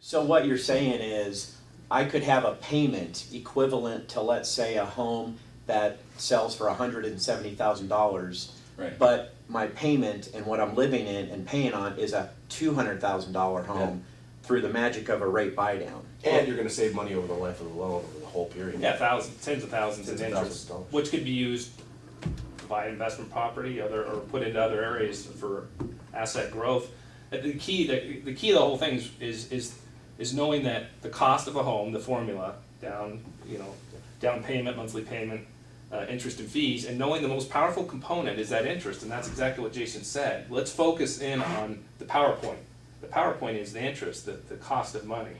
So what you're saying is, I could have a payment equivalent to, let's say, a home that sells for $170,000, Right. but my payment and what I'm living in and paying on is a $200,000 home through the magic of a rate buy down. And you're gonna save money over the life of the loan, over the whole period. Yeah, thousands, tens of thousands in Tens of interest, thousands of dollars. which could be used to buy investment property, or put into other areas for asset growth. The key of the whole thing is knowing that the cost of a home, the formula, down payment, monthly payment, interest and fees, and knowing the most powerful component is that interest, and that's exactly what Jason said. Let's focus in on the PowerPoint. The PowerPoint is the interest, the cost of money.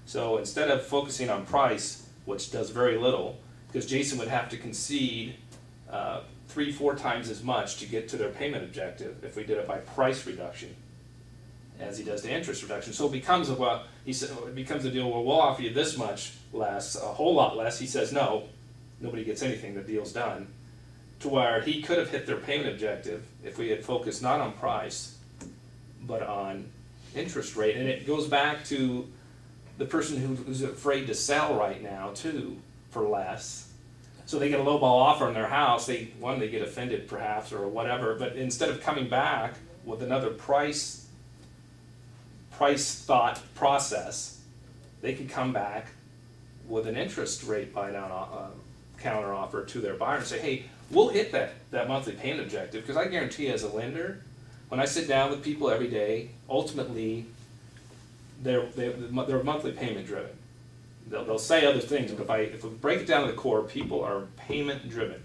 So instead of focusing on price, which does very little, because Jason would have to concede 3-4 times as much to get to their payment objective if we did it by price reduction as he does the interest reduction. So it becomes a deal where we'll offer you this much less, a whole lot less. He says no, nobody gets anything, the deal's done. To where he could have hit their payment objective if we had focused not on price, but on interest rate. And it goes back to the person who's afraid to sell right now too for less. So they get a lowball offer on their house, they get offended perhaps or whatever, but instead of coming back with another price thought process, they can come back with an interest rate buy down counter offer to their buyer and say, hey, we'll hit that monthly payment objective, because I guarantee as a lender, when I sit down with people every day, ultimately they're monthly payment driven. They'll say other things, but if we break it down to the core, people are payment driven.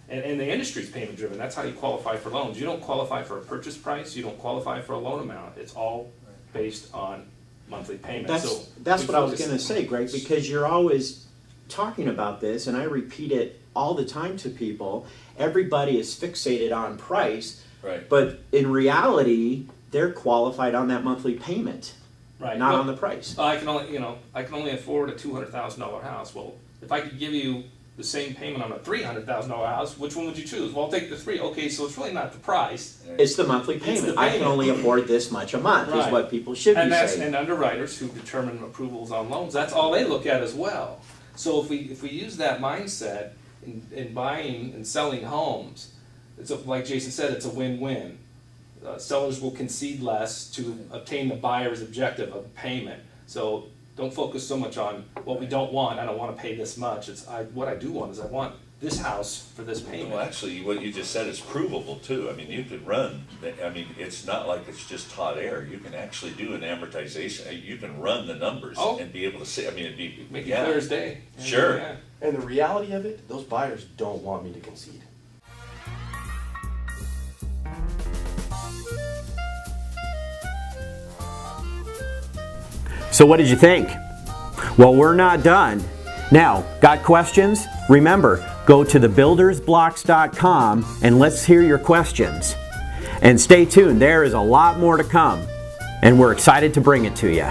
And the industry's payment driven. That's how you qualify for loans. You don't qualify for a purchase price, you don't qualify for a loan amount. It's all based on monthly payments. That's what I was going to say, Greg, because you're always talking about this, and I repeat it all the time to people. Everybody is fixated on price, Right. but in reality, they're qualified on that monthly payment, Right. not Well, on the price. I can only afford a $200,000 house. Well, if I could give you the same payment on a $300,000 house, which one would you choose? Well, I'll take the 3. Okay, so it's really not the price. It's the monthly payment. I can only afford this much a month, is Right. what people should be saying. And underwriters who determine approvals on loans, that's all they look at as well. So if we use that mindset in buying and selling homes, like Jason said, it's a win-win. Sellers will concede less to obtain the buyer's objective of payment. So don't focus so much on what we don't want. I don't want to pay this much. What I do want is I want this house for this payment. Well, actually, what you just said is provable too. I mean, you could run, it's not like it's just hot air. You can actually do an amortization. You can run the numbers and be able to see, it'd be. Make it clear as day. Sure. Yeah. And the reality of it, those buyers don't want me to concede. So what did you think? Well, we're not done. Now, got questions? Remember, go to thebuildersblocks.com and let's hear your questions. And stay tuned, there is a lot more to come, and we're excited to bring it to you.